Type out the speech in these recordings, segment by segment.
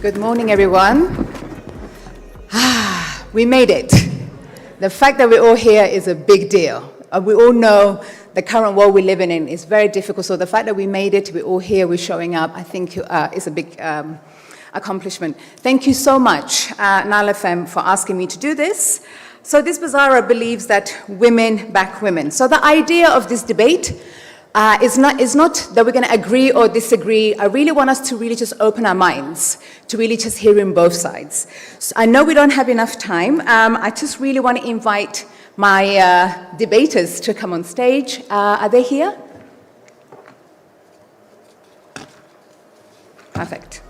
Good morning, everyone. We made it. The fact that we're all here is a big deal. We all know the current world we're living in is very difficult, so the fact that we made it, we're all here, we're showing up, I think is a big accomplishment. Thank you so much, Nalafem, for asking me to do this. So this Baraza believes that women back women. So the idea of this debate is not that we're going to agree or disagree. I really want us to really just open our minds to really just hearing both sides. So I know we don't have enough time. I just really want to invite my debaters to come on stage. Are they here? Perfect.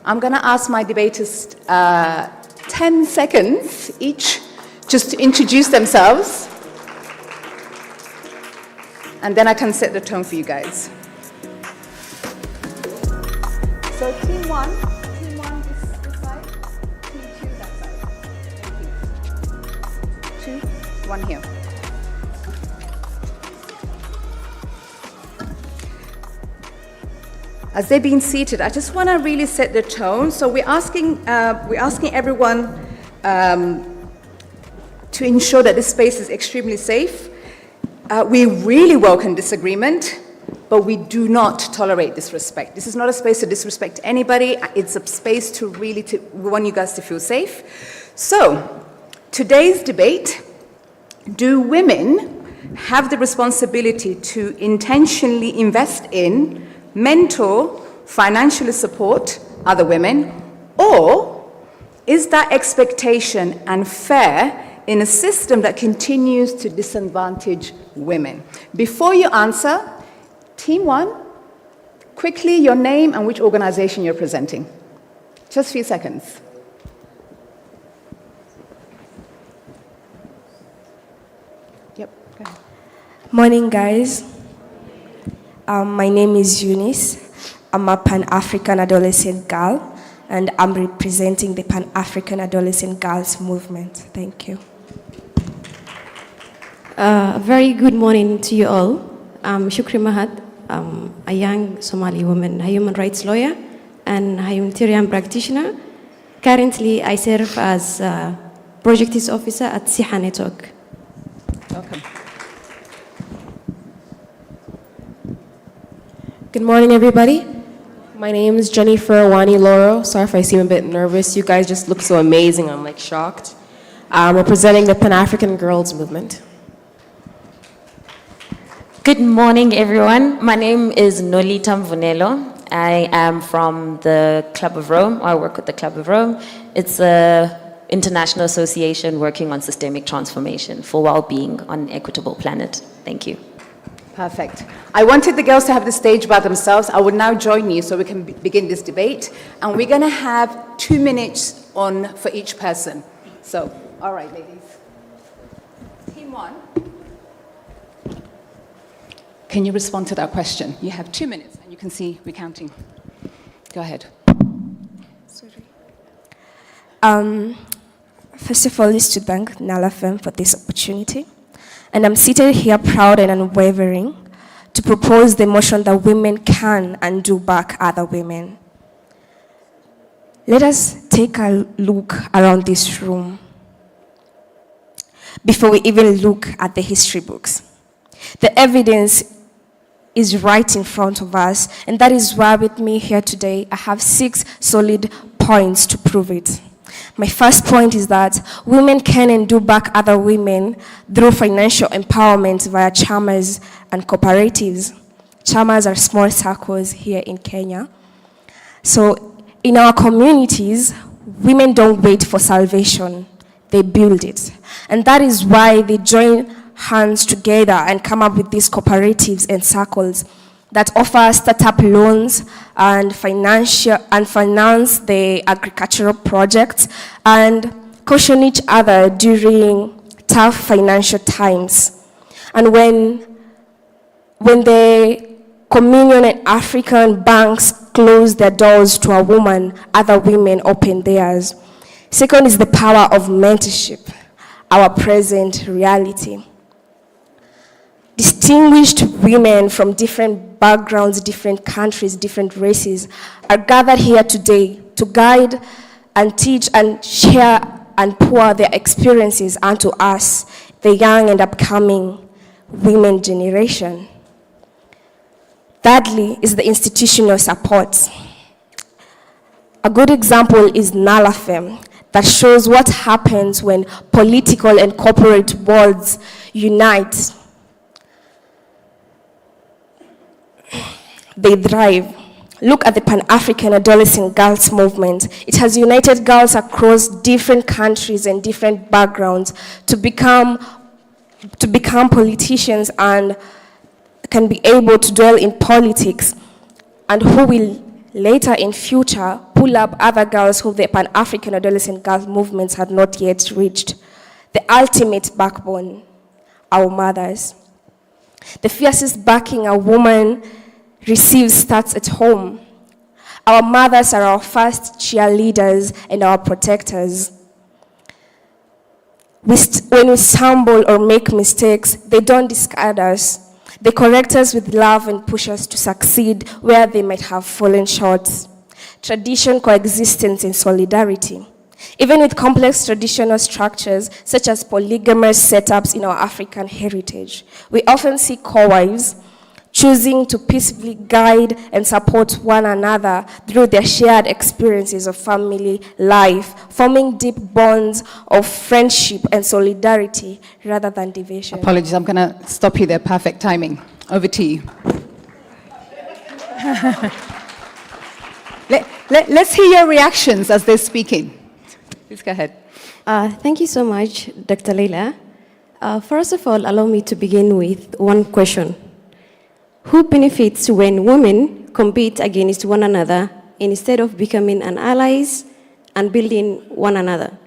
I'm going to ask my debaters 10 seconds each just to introduce themselves. And then I can set the tone for you guys. So team one this side, team two that side. Thank you. 2, 1 here. As they're being seated, I just want to really set the tone. So we're asking everyone to ensure that this space is extremely safe. We really welcome disagreement, but we do not tolerate disrespect. This is not a space to disrespect anybody. It's a space to really, we want you guys to feel safe. So, today's debate, do women have the responsibility to intentionally invest in, mentor, financially support other women, or is that expectation unfair in a system that continues to disadvantage women? Before you answer, team one, quickly your name and which organization you're presenting. Just a few seconds. Yep, go ahead. Morning, guys. My name is Eunice. I'm a Pan-African adolescent girl, and I'm representing the Pan-African Adolescent Girls Movement. Thank you. Very good morning to you all. I'm Shukri Mahad. I'm a young Somali woman, a human rights lawyer, and a humanitarian practitioner. Currently, I serve as a projects officer at SIHA network. Welcome. Good morning, everybody. My name is Furawani-Loro. Sorry if I seem a bit nervous. You guys just look so amazing. I'm like shocked. I'm representing the Pan-African Girls Movement. Good morning, everyone. My name is Nolita Mvunelo. I am from the Club of Rome. I work with the Club of Rome. It's an international association working on systemic transformation for well-being on an equitable planet. Thank you. Perfect. I wanted the girls to have the stage by themselves. I will now join you so we can begin this debate. And we're going to have 2 minutes for each person. So, all right, ladies. Team one. Can you respond to that question? You have 2 minutes, and you can see we're counting. Go ahead. Sorry. First of all, is to thank Nalafem for this opportunity. And I'm seated here proud and unwavering to propose the motion that women can and do back other women. Let us take a look around this room before we even look at the history books. The evidence is right in front of us, and that is why with me here today, I have 6 solid points to prove it. My first point is that women can and do back other women through financial empowerment via chamas and cooperatives. Chamas are small circles here in Kenya. So in our communities, women don't wait for salvation, they build it. And that is why they join hands together and come up with these cooperatives and circles that offer startup loans and finance the agricultural projects and caution each other during tough financial times. And when the Communion and African banks close their doors to a woman, other women open theirs. Second is the power of mentorship, our present reality. Distinguished women from different backgrounds, different countries, different races are gathered here today to guide and teach and share and pour their experiences onto us, the young and upcoming women generation. Thirdly is the institutional support. A good example is Nalafem, that shows what happens when political and corporate worlds unite. They thrive. Look at the Pan-African Adolescent Girls Movement. It has united girls across different countries and different backgrounds to become politicians and can be able to dwell in politics, and who will later in future pull up other girls who the Pan-African Adolescent Girls Movements had not yet reached. The ultimate backbone, our mothers. The fiercest backing a woman receives starts at home. Our mothers are our first cheerleaders and our protectors. When we stumble or make mistakes, they don't discard us. They correct us with love and push us to succeed where they might have fallen short. Tradition, coexistence, and solidarity. Even with complex traditional structures, such as polygamous setups in our African heritage, we often see co-wives choosing to peacefully guide and support one another through their shared experiences of family life, forming deep bonds of friendship and solidarity rather than division. Apologies, I'm going to stop you there. Perfect timing. Over to you. Let's hear your reactions as they're speaking. Please go ahead. Thank you so much, Dr. Leyla. First of all, allow me to begin with one question. Who benefits when women compete against one another instead of becoming an allies and building one another?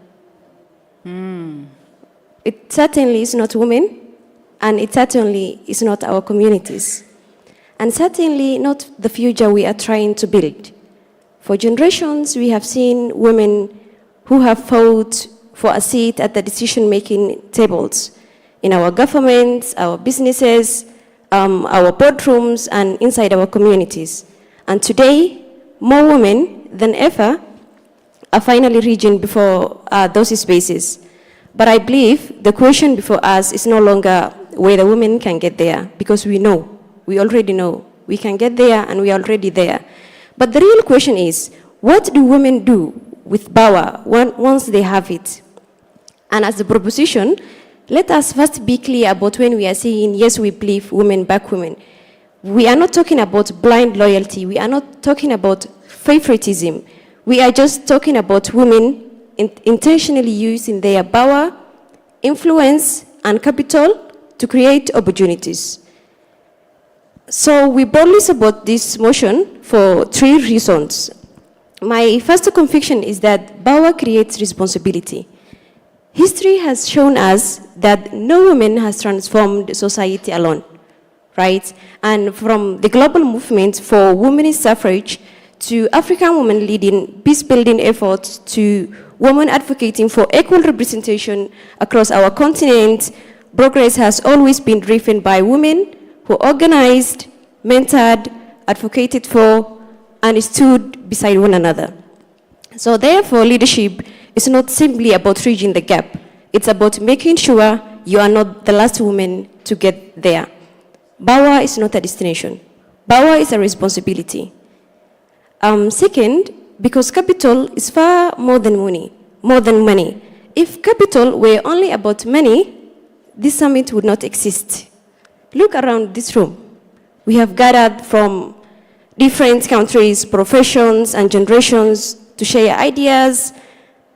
It certainly is not women, and it certainly is not our communities, and certainly not the future we are trying to build. For generations, we have seen women who have fought for a seat at the decision-making tables in our governments, our businesses, our boardrooms, and inside our communities. And today, more women than ever are finally reaching before those spaces. But I believe the question before us is no longer whether women can get there, because we already know, we can get there and we are already there. But the real question is, what do women do with power once they have it? And as a proposition, let us first be clear about when we are saying, yes, we believe women back women. We are not talking about blind loyalty. We are not talking about favoritism. We are just talking about women intentionally using their power, influence, and capital to create opportunities. So we boldly support this motion for 3 reasons. My first conviction is that power creates responsibility. History has shown us that no woman has transformed society alone, right? And from the global movement for women's suffrage to African women leading peace-building efforts to women advocating for equal representation across our continent, progress has always been driven by women who organized, mentored, advocated for, and stood beside one another. So therefore, leadership is not simply about bridging the gap. It's about making sure you are not the last woman to get there. Power is not a destination. Power is a responsibility. Second, because capital is far more than money. If capital were only about money, this summit would not exist. Look around this room. We have gathered from different countries, professions, and generations to share ideas,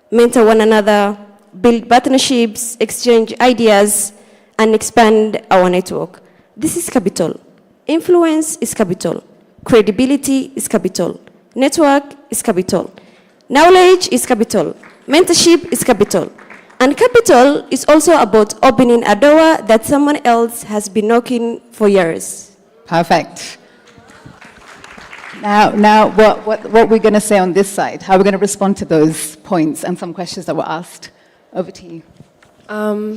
mentor one another, build partnerships, exchange ideas, and expand our network. This is capital. Influence is capital. Credibility is capital. Network is capital. Knowledge is capital. Mentorship is capital. And capital is also about opening a door that someone else has been knocking for years. Perfect. Now, what we're going to say on this side, how we're going to respond to those points and some questions that were asked. Over to you.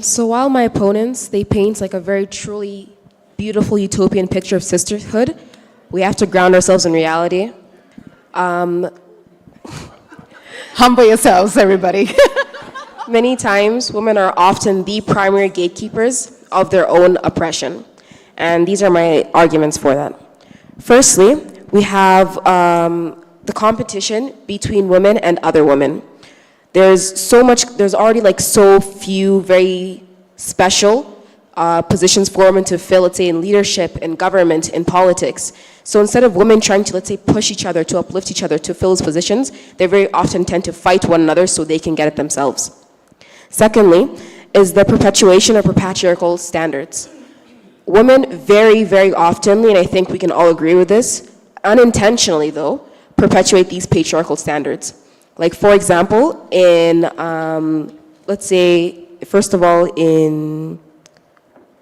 So while my opponents, they paint like a very truly beautiful utopian picture of sisterhood, we have to ground ourselves in reality. Humble yourselves, everybody. Many times, women are often the primary gatekeepers of their own oppression. And these are my arguments for that. Firstly, we have the competition between women and other women. There's already like so few very special positions for women to fill, let's say, in leadership, in government, in politics. So instead of women trying to, let's say, push each other, to uplift each other, to fill those positions, they very often tend to fight one another so they can get it themselves. Secondly, is the perpetuation of patriarchal standards. Women very, very often, and I think we can all agree with this, unintentionally though, perpetuate these patriarchal standards. Like for example, in, let's say, first of all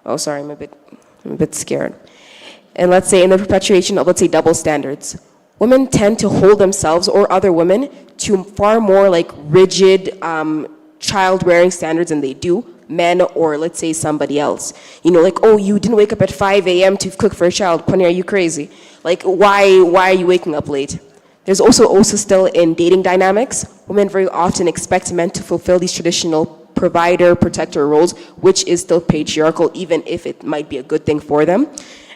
oh sorry, I'm a bit scared. And let's say in the perpetuation of, let's say, double standards. Women tend to hold themselves or other women to far more like rigid child-rearing standards than they do men or let's say somebody else. You know, like, oh, you didn't wake up at 5 a.m. to cook for a child. Kwani, are you crazy? Like, why are you waking up late? There's also still in dating dynamics, women very often expect men to fulfill these traditional provider, protector roles, which is still patriarchal, even if it might be a good thing for them.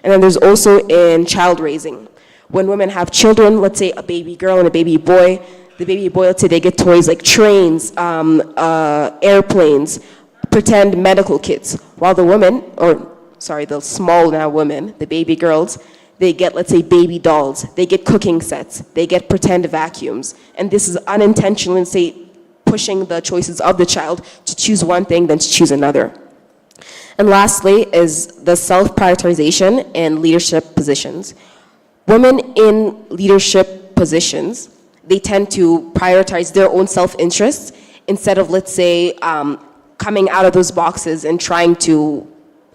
And then there's also in child raising. When women have children, let's say a baby girl and a baby boy, the baby boy, let's say they get toys like trains, airplanes, pretend medical kits, while the women, the small now women, the baby girls, they get, let's say, baby dolls, they get cooking sets, they get pretend vacuums. And this is unintentional, say, pushing the choices of the child to choose one thing than to choose another. And lastly is the self-prioritization in leadership positions. Women in leadership positions, they tend to prioritize their own self-interests instead of, let's say, coming out of those boxes and trying to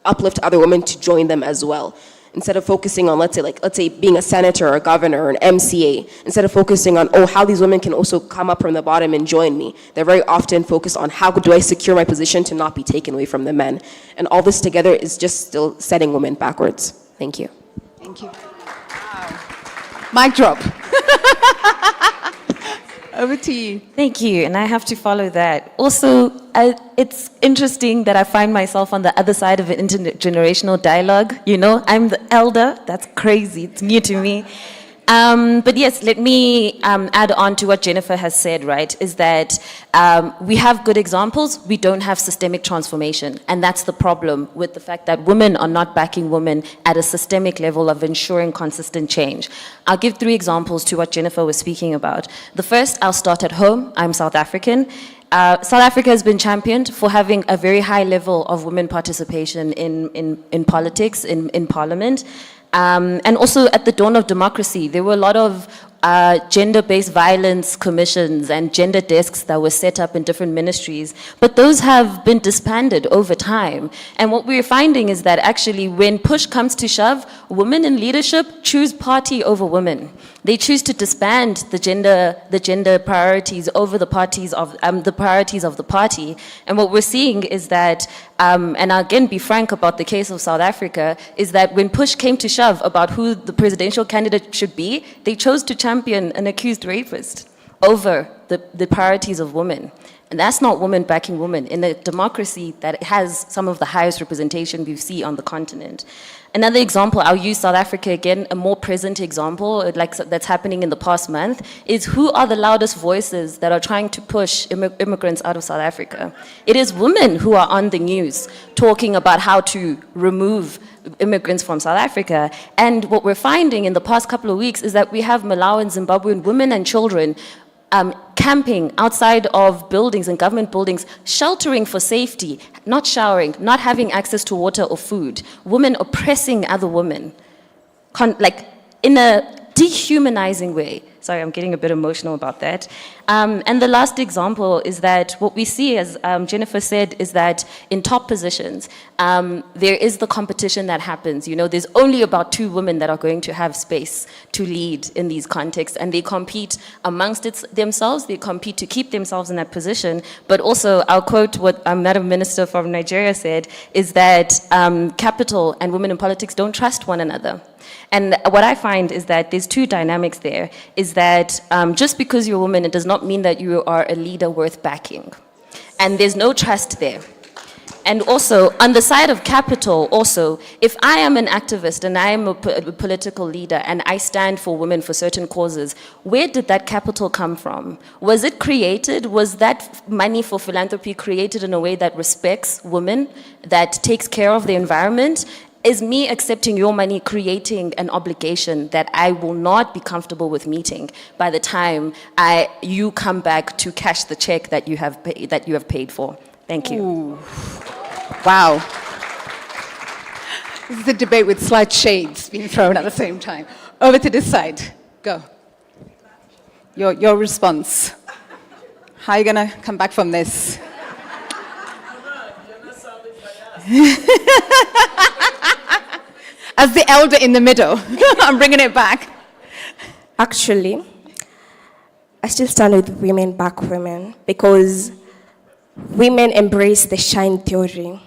uplift other women to join them as well. Instead of focusing on, let's say being a senator or a governor or an MCA, instead of focusing on, oh, how these women can also come up from the bottom and join me, they're very often focused on how do I secure my position to not be taken away from the men. And all this together is just still setting women backwards. Thank you. Thank you. Wow. Mic drop. Over to you. Thank you, and I have to follow that. Also, it's interesting that I find myself on the other side of an intergenerational dialogue. You know, I'm the elder. That's crazy. It's new to me. But yes, let me add on to what Jennifer has said, right, is that we have good examples, we don't have systemic transformation. And that's the problem with the fact that women are not backing women at a systemic level of ensuring consistent change. I'll give 3 examples to what Jennifer was speaking about. The first, I'll start at home. I'm South African. South Africa has been championed for having a very high level of women participation in politics, in parliament. And also at the dawn of democracy, there were a lot of gender-based violence commissions and gender desks that were set up in different ministries, but those have been disbanded over time. And what we're finding is that actually when push comes to shove, women in leadership choose party over women. They choose to disband the gender priorities over the priorities of the party. And what we're seeing is that, and I'll again be frank about the case of South Africa, is that when push came to shove about who the presidential candidate should be, they chose to champion an accused rapist over the priorities of women. And that's not women backing women in a democracy that has some of the highest representation we see on the continent. Another example, I'll use South Africa again, a more present example like that's happening in the past month, is who are the loudest voices that are trying to push immigrants out of South Africa? It is women who are on the news talking about how to remove immigrants from South Africa. And what we're finding in the past couple of weeks is that we have Malawian, Zimbabwean women and children camping outside of buildings and government buildings, sheltering for safety, not showering, not having access to water or food. Women oppressing other women, like in a dehumanizing way. Sorry, I'm getting a bit emotional about that. And the last example is that what we see, as Jennifer said, is that in top positions, there is the competition that happens. You know, there's only about 2 women that are going to have space to lead in these contexts, and they compete amongst themselves, they compete to keep themselves in that position, but also, I'll quote what Madam Minister from Nigeria said, is that capital and women in politics don't trust one another. And what I find is that there's two dynamics there, is that just because you're a woman, it does not mean that you are a leader worth backing. And there's no trust there. And also, on the side of capital, also, if I am an activist and I am a political leader and I stand for women for certain causes, where did that capital come from? Was it created? Was that money for philanthropy created in a way that respects women, that takes care of the environment? Is me accepting your money creating an obligation that I will not be comfortable with meeting by the time you come back to cash the check that you have paid for? Thank you. Ooh. Wow. This is a debate with slight shades being thrown at the same time. Over to this side. Go. Your response. How are you going to come back from this? As the elder in the middle, I'm bringing it back. Actually, I still stand with women back women because women embrace the shine theory.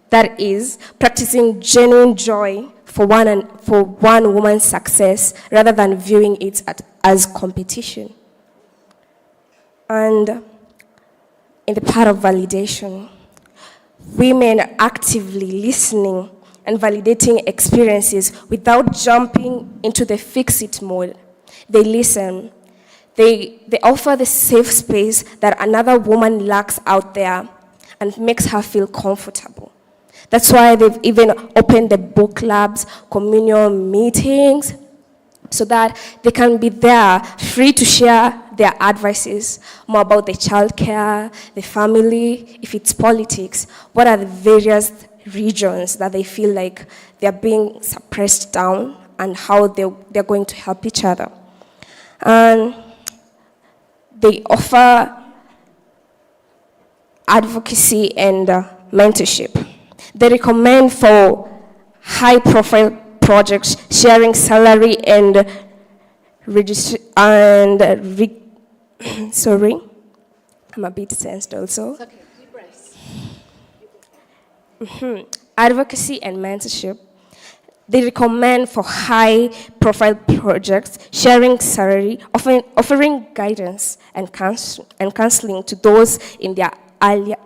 That is, practicing genuine joy for one woman's success rather than viewing it as competition. And in the part of validation, women are actively listening and validating experiences without jumping into the fix-it mode. They listen. They offer the safe space that another woman lacks out there and makes her feel comfortable. That's why they've even opened the book clubs, communion meetings, so that they can be there, free to share their advices, more about the childcare, the family, if it's politics, what are the various regions that they feel like they're being suppressed down and how they're going to help each other. And they offer advocacy and mentorship. They recommend for high-profile projects, sharing salary and sorry, I'm a bit sensed also. It's okay, deep breaths. Advocacy and mentorship. They recommend for high-profile projects, sharing salary, offering guidance and counseling to those earlier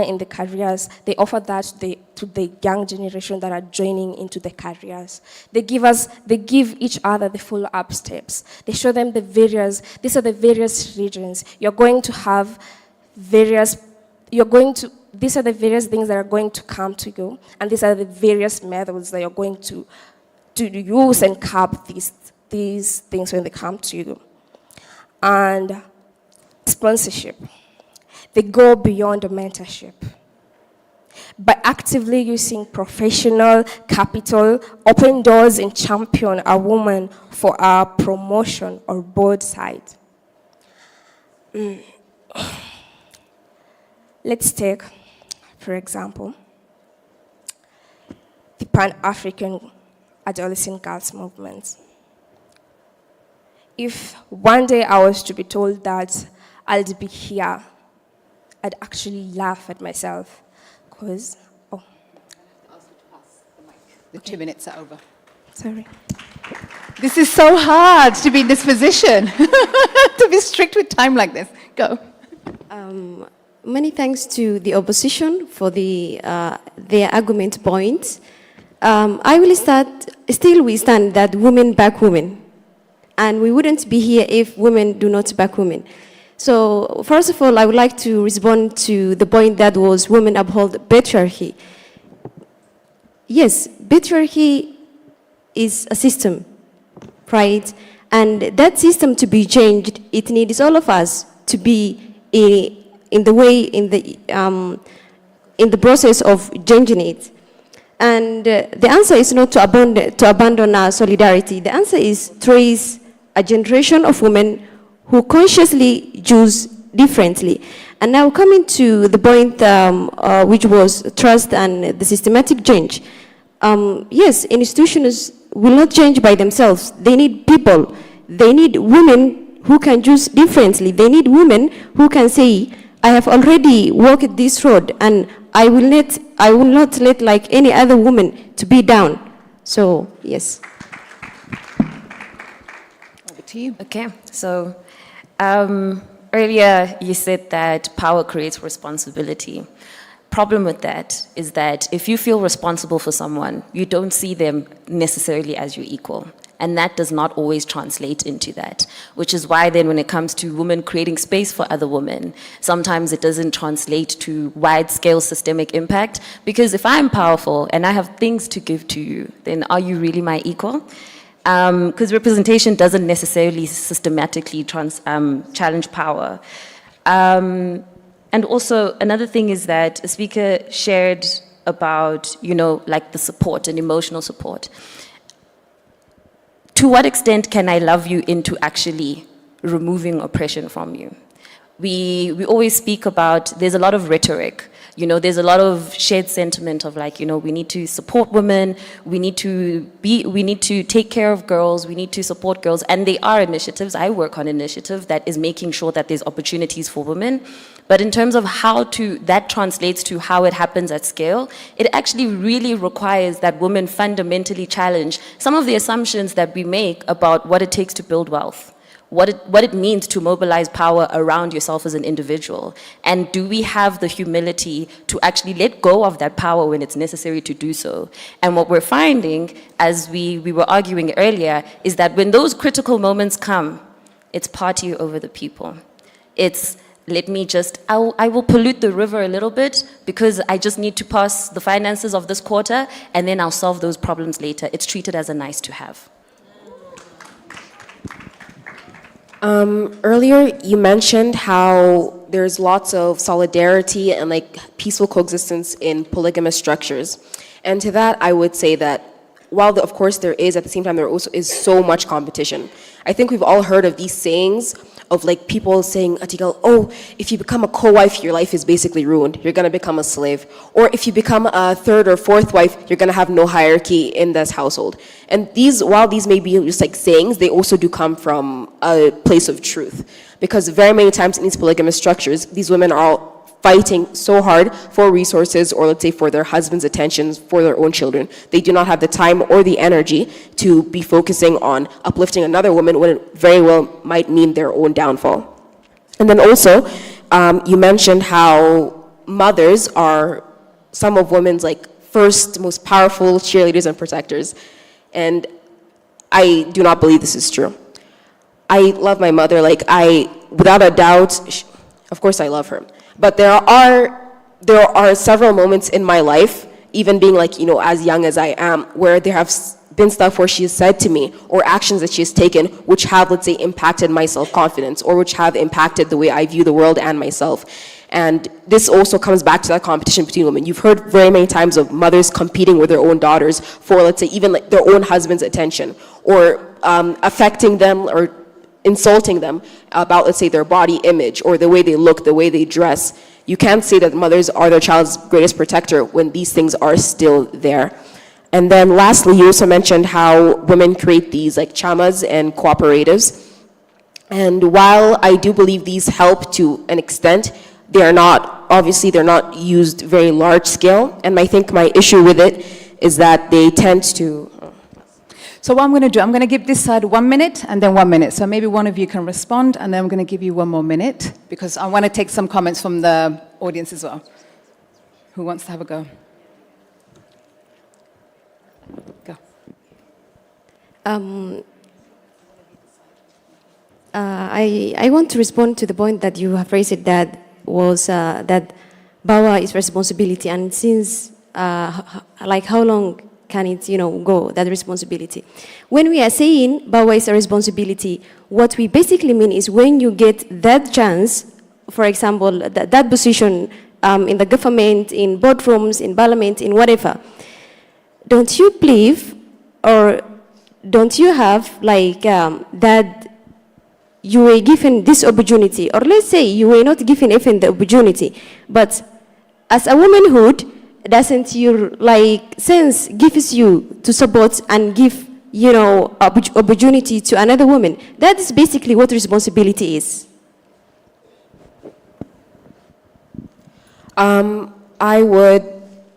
in the careers. They offer that to the young generation that are joining into the careers. They give each other the follow-up steps. They show them these are the various regions. These are the various things that are going to come to you, and these are the various methods that you're going to use and curb these things when they come to you. And sponsorship. They go beyond the mentorship. By actively using professional capital, open doors and champion a woman for a promotion or board side. Let's take, for example, the Pan-African adolescent girls movement. If one day I was to be told that I'll be here, I'd actually laugh at myself, because, I'll ask you to pass the mic. The 2 minutes are over. Sorry. This is so hard to be in this position, to be strict with time like this. Go. Many thanks to the opposition for their argument points. I will start, still we stand that women back women. And we wouldn't be here if women do not back women. So first of all, I would like to respond to the point that was women uphold patriarchy. Yes, patriarchy is a system, right? And that system to be changed, it needs all of us to be in the process of changing it. And the answer is not to abandon our solidarity. The answer is to raise a generation of women who consciously choose differently. And now coming to the point which was trust and the systematic change. Yes, institutions will not change by themselves. They need people. They need women who can choose differently. They need women who can say, I have already walked this road and I will not let like any other woman to be down. So, yes. Over to you. Okay, so earlier you said that power creates responsibility. Problem with that is that if you feel responsible for someone, you don't see them necessarily as your equal. And that does not always translate into that, which is why then when it comes to women creating space for other women, sometimes it doesn't translate to wide-scale systemic impact, because if I'm powerful and I have things to give to you, then are you really my equal? Because representation doesn't necessarily systematically challenge power. And also, another thing is that a speaker shared about, like the support and emotional support. To what extent can I love you into actually removing oppression from you? We always speak about, there's a lot of rhetoric, there's a lot of shared sentiment of like, we need to support women, we need to take care of girls, we need to support girls, and there are initiatives. I work on an initiative that is making sure that there's opportunities for women. But in terms of how that translates to how it happens at scale, it actually really requires that women fundamentally challenge some of the assumptions that we make about what it takes to build wealth, what it means to mobilize power around yourself as an individual. And do we have the humility to actually let go of that power when it's necessary to do so? And what we're finding, as we were arguing earlier, is that when those critical moments come, it's party over the people. It's I will pollute the river a little bit because I just need to pass the finances of this quarter, and then I'll solve those problems later. It's treated as a nice to have. Earlier, you mentioned how there's lots of solidarity and like peaceful coexistence in polygamous structures. And to that, I would say that while of course there is, at the same time, there also is so much competition. I think we've all heard of these sayings of like people saying, Atigal, oh, if you become a co-wife, your life is basically ruined. You're gonna become a slave. Or if you become a third or fourth wife, you're gonna have no hierarchy in this household. And while these may be just like sayings, they also do come from a place of truth. Because very many times in these polygamous structures, these women are all fighting so hard for resources, or let's say for their husband's attentions, for their own children. They do not have the time or the energy to be focusing on uplifting another woman when it very well might mean their own downfall. And then also, you mentioned how mothers are some of women's like first most powerful cheerleaders and protectors. And I do not believe this is true. I love my mother, without a doubt, of course I love her. But there are several moments in my life, even being as young as I am, where there have been stuff where she has said to me, or actions that she has taken, which have, let's say, impacted my self-confidence, or which have impacted the way I view the world and myself. And this also comes back to that competition between women. You've heard very many times of mothers competing with their own daughters for, let's say, even their own husband's attention, or affecting them, or insulting them about, let's say, their body image or the way they look, the way they dress. You can't say that mothers are their child's greatest protector when these things are still there. And then lastly, you also mentioned how women create these chamas and cooperatives. And while I do believe these help to an extent, they're not used very large scale. And I think my issue with it is that they tend to... So what I'm going to do, I'm going to give this side 1 minute and then 1 minute. So maybe one of you can respond, and then I'm going to give you one more minute because I want to take some comments from the audience as well. Who wants to have a go? Go. I want to respond to the point that you have raised that was that Bawa is responsibility, and since how long can it, go, that responsibility? When we are saying Bawa is a responsibility, what we basically mean is when you get that chance, for example, that position in the government, in boardrooms, in parliament, in whatever, don't you believe, or don't you have that you were given this opportunity, or let's say you were not given even the opportunity, but as a womanhood, doesn't your sense gives you to support and give opportunity to another woman? That is basically what responsibility is. I would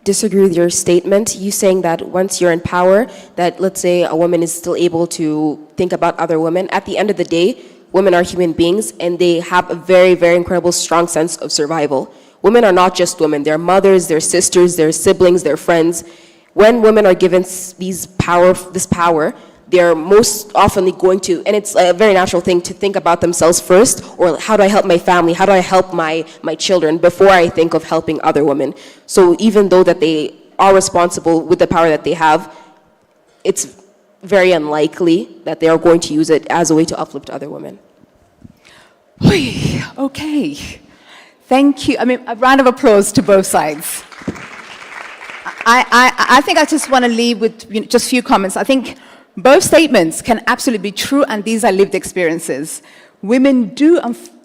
disagree with your statement. You saying that once you're in power, that let's say a woman is still able to think about other women. At the end of the day, women are human beings and they have a very, very incredible, strong sense of survival. Women are not just women. They're mothers, they're sisters, they're siblings, they're friends. When women are given this power, they're most often going to, and it's a very natural thing to think about themselves first, or how do I help my family, how do I help my children, before I think of helping other women. So even though that they are responsible with the power that they have, it's very unlikely that they are going to use it as a way to uplift other women. Okay. Thank you. I mean, a round of applause to both sides. I think I just want to leave with just a few comments. I think both statements can absolutely be true, and these are lived experiences. Women do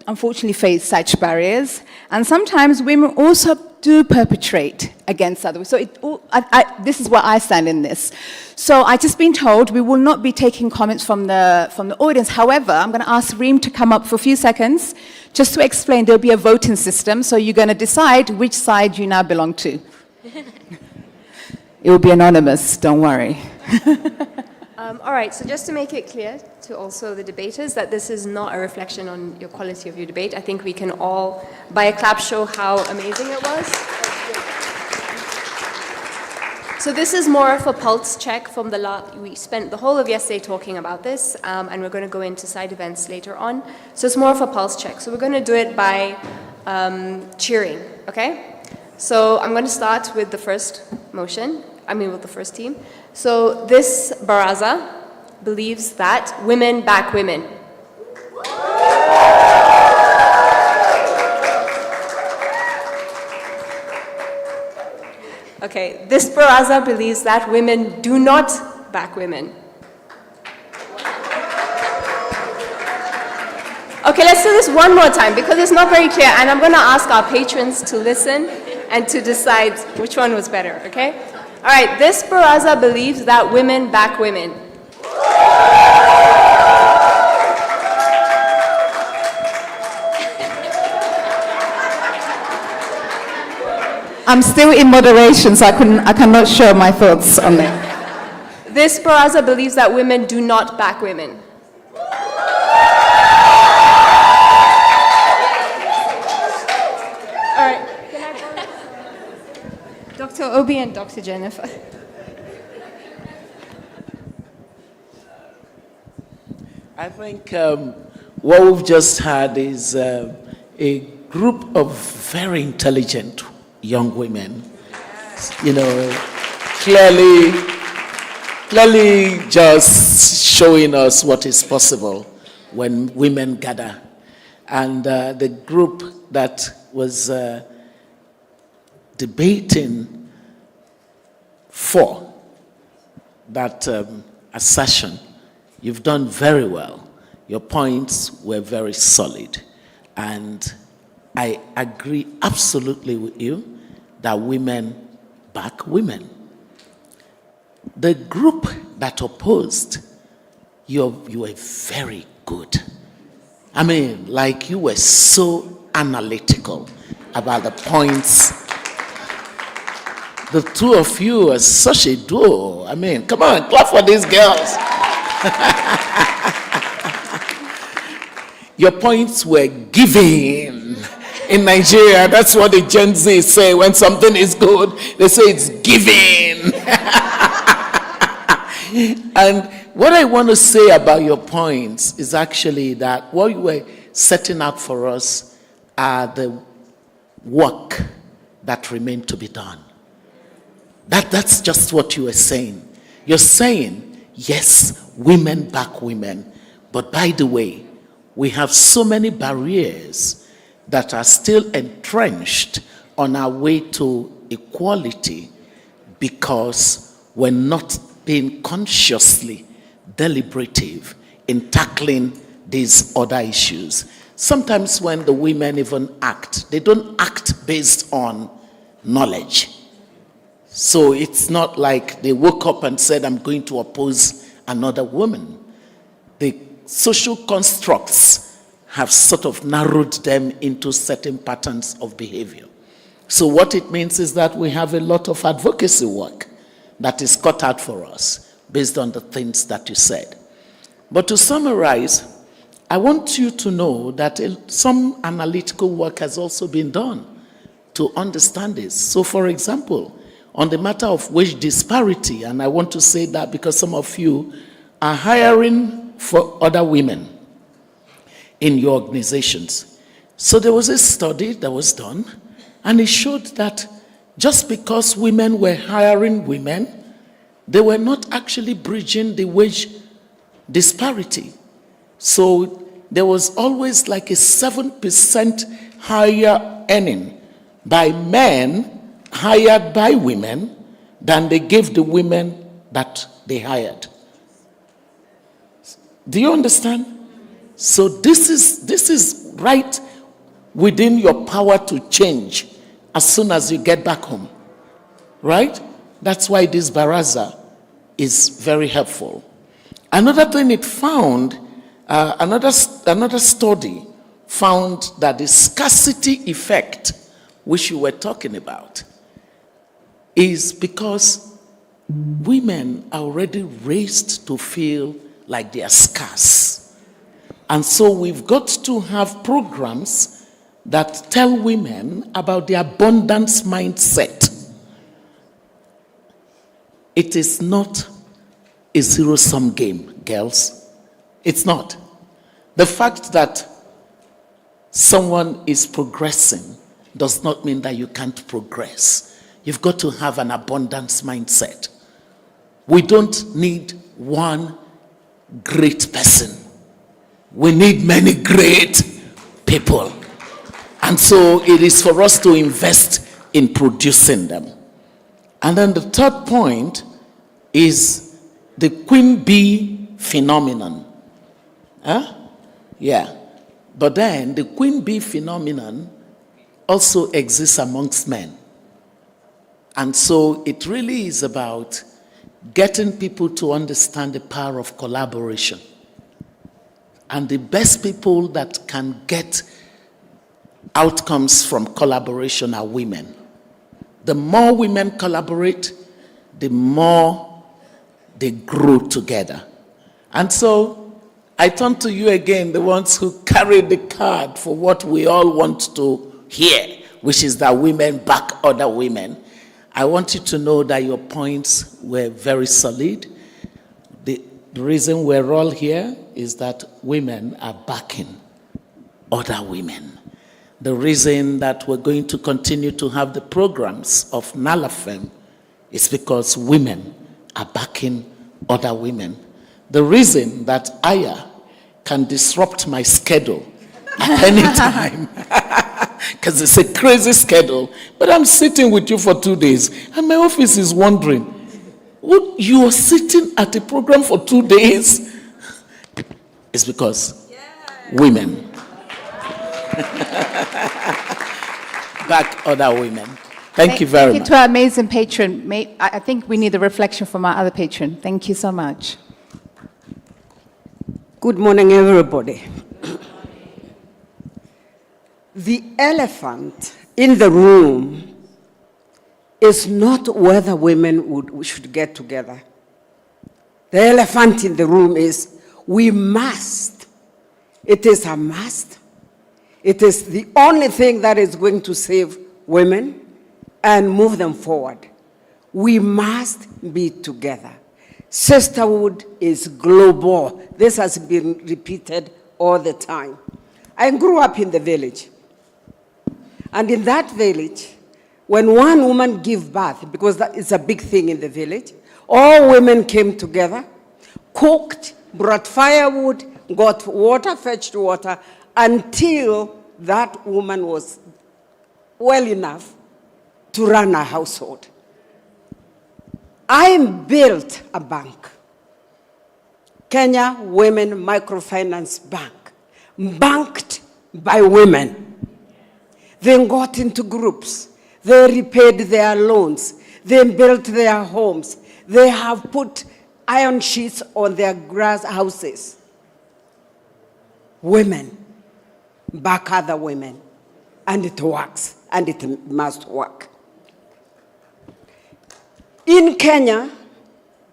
unfortunately face such barriers, and sometimes women also do perpetrate against others. So this is where I stand in this. So I've just been told we will not be taking comments from the audience. However, I'm going to ask Reem to come up for a few seconds just to explain. There'll be a voting system, so you're going to decide which side you now belong to. It will be anonymous, don't worry. All right, so just to make it clear to also the debaters that this is not a reflection on your quality of your debate. I think we can all, by a clap, show how amazing it was. So this is more of a pulse check from we spent the whole of yesterday talking about this, and we're going to go into side events later on. So it's more of a pulse check. So we're going to do it by cheering, okay? So I'm going to start with the first motion, with the first team. So this Baraza believes that women back women. Okay, this Baraza believes that women do not back women. Okay, let's do this one more time because it's not very clear, and I'm going to ask our patrons to listen and to decide which one was better, okay? All right, this Baraza believes that women back women. I'm still in moderation, so I cannot share my thoughts on that. This Baraza believes that women do not back women. All right. Dr. Obi and Dr. Jennifer. I think what we've just had is a group of very intelligent young women, clearly just showing us what is possible when women gather. And the group that was debating for that assertion, you've done very well. Your points were very solid. And I agree absolutely with you that women back women. The group that opposed, you were very good. You were so analytical about the points. The two of you are such a duo. Come on, clap for these girls. Your points were given. In Nigeria, that's what the Gen Z say when something is good. They say it's given. And what I want to say about your points is actually that what you were setting out for us are the work that remained to be done. That's just what you were saying. You're saying, yes, women back women. But by the way, we have so many barriers that are still entrenched on our way to equality because we're not being consciously deliberative in tackling these other issues. Sometimes when the women even act, they don't act based on knowledge. So it's not like they woke up and said, I'm going to oppose another woman. The social constructs have sort of narrowed them into certain patterns of behavior. So what it means is that we have a lot of advocacy work that is cut out for us based on the things that you said. But to summarize, I want you to know that some analytical work has also been done to understand this. So for example, on the matter of wage disparity, and I want to say that because some of you are hiring for other women in your organizations. So there was a study that was done, and it showed that just because women were hiring women, they were not actually bridging the wage disparity. So there was always like a 7% higher earning by men hired by women than they gave the women that they hired. Do you understand? So this is right within your power to change as soon as you get back home, right? That's why this Baraza is very helpful. Another thing it found, another study found that the scarcity effect, which you were talking about, is because women are already raised to feel like they are scarce. And so we've got to have programs that tell women about the abundance mindset. It is not a zero-sum game, girls. It's not. The fact that someone is progressing does not mean that you can't progress. You've got to have an abundance mindset. We don't need one great person. We need many great people. And so it is for us to invest in producing them. And then the third point is the queen bee phenomenon. Huh? Yeah. But then the queen bee phenomenon also exists amongst men. And so it really is about getting people to understand the power of collaboration. And the best people that can get outcomes from collaboration are women. The more women collaborate, the more they grow together. And so I turn to you again, the ones who carry the card for what we all want to hear, which is that women back other women. I want you to know that your points were very solid. The reason we're all here is that women are backing other women. The reason that we're going to continue to have the programs of Nalafem is because women are backing other women. The reason that Aya can disrupt my schedule at any time, because it's a crazy schedule, but I'm sitting with you for 2 days, and my office is wondering, what, you are sitting at a program for 2 days? It's because women back other women. Thank you very much. Thank you to our amazing patron. I think we need a reflection from our other patron. Thank you so much. Good morning, everybody. The elephant in the room is not whether women should get together. The elephant in the room is we must. It is a must. It is the only thing that is going to save women and move them forward. We must be together. Sisterhood is global. This has been repeated all the time. I grew up in the village. And in that village, when one woman gave birth, because that is a big thing in the village, all women came together, cooked, brought firewood, got water, fetched water, until that woman was well enough to run a household. I built a bank, Kenya Women Microfinance Bank, banked by women. They got into groups. They repaid their loans. They built their homes. They have put iron sheets on their grass houses. Women back other women, and it works. and it must work. In Kenya,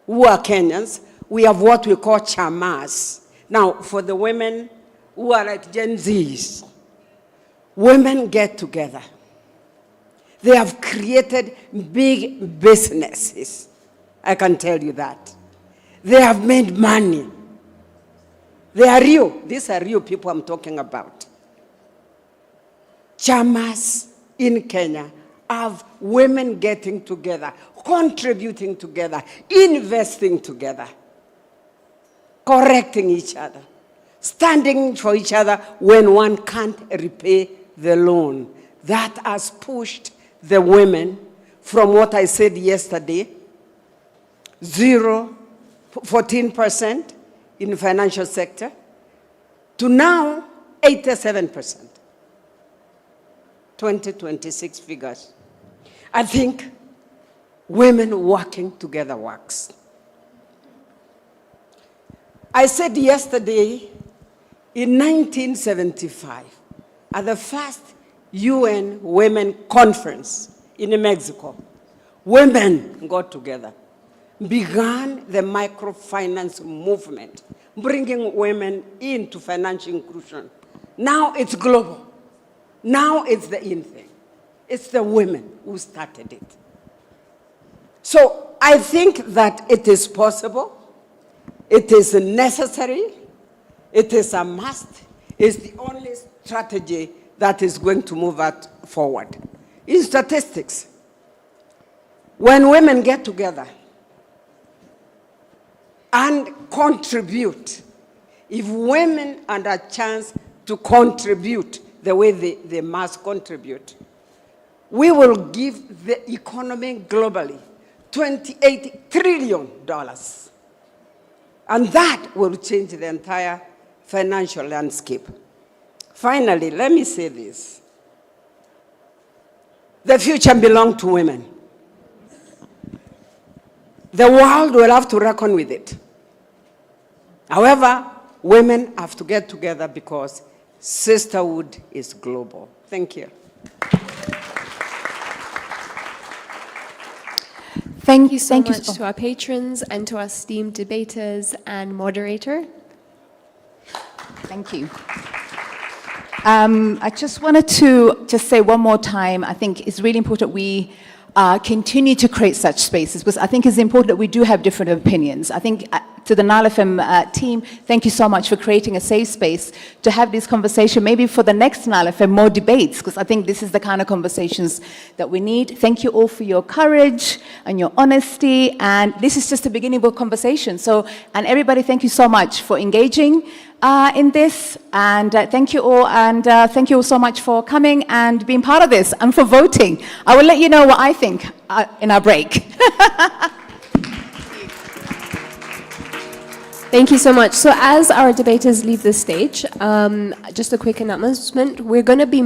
who are Kenyans, we have what we call chamas. Now, for the women who are like Gen Zs, women get together. They have created big businesses. I can tell you that. They have made money. They are real. These are real people I'm talking about. Chamas in Kenya have women getting together, contributing together, investing together, correcting each other, standing for each other when one can't repay the loan. That has pushed the women from what I said yesterday, 14% in the financial sector, to now 87%. 2026 figures. I think women working together works. I said yesterday, in 1975, at the first UN Women Conference in Mexico, women got together, began the microfinance movement, bringing women into financial inclusion. Now it's global. Now it's the in thing. It's the women who started it. So I think that it is possible, it is necessary, it is a must, it's the only strategy that is going to move us forward. In statistics, when women get together and contribute, if women have a chance to contribute the way they must contribute, we will give the economy globally $28 trillion. And that will change the entire financial landscape. Finally, let me say this. The future belongs to women. The world will have to reckon with it. However, women have to get together because sisterhood is global. Thank you. Thank you so much to our patrons and to our esteemed debaters and moderator. Thank you. I just wanted to just say one more time, I think it's really important we continue to create such spaces, because I think it's important that we do have different opinions. I think to the Nalafem team, thank you so much for creating a safe space to have this conversation, maybe for the next Nalafem, more debates, because I think this is the kind of conversations that we need. Thank you all for your courage and your honesty, and this is just the beginning of a conversation. So, and everybody, thank you so much for engaging in this, and thank you all, and thank you all so much for coming and being part of this, and for voting. I will let you know what I think in our break. Thank you so much. So as our debaters leave the stage, just a quick announcement. We're going to be